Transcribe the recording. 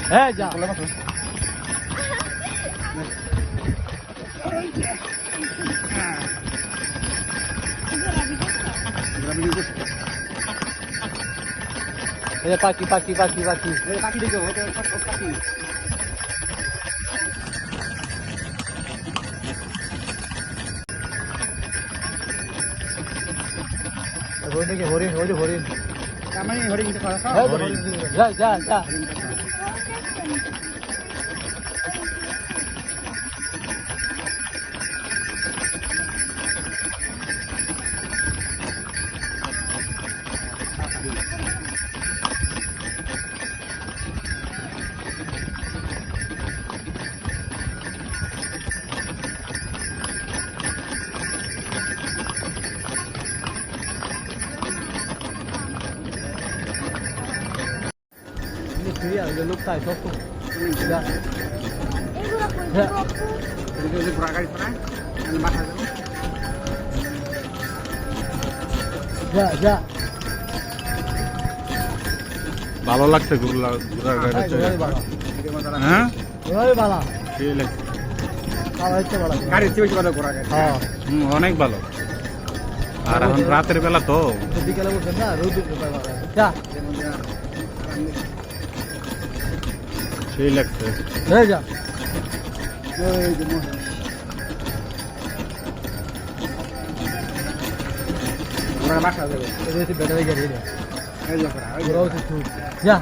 হ্যাঁ যা পাখি পাখি পাখি পাখি পাখি দেখো পাখি হরিণ ওই যে হরিণ আমি হরিণ যা যা যা লোক তাই সব যা যা যা ভালো লাগছে ঘোরার গাড়িতে হ্যাঁ বালা ঠিক লাগছে গাড়ির চেয়ে বেশি ভালো ঘোরা গাড়ি হ্যাঁ অনেক ভালো আর এখন রাতের বেলা তো বিকেলে বলছেন না রোদ যা সেই লাগছে হয়ে যা বাসা যাবে ব্যাটারি গাড়ি এই যে যা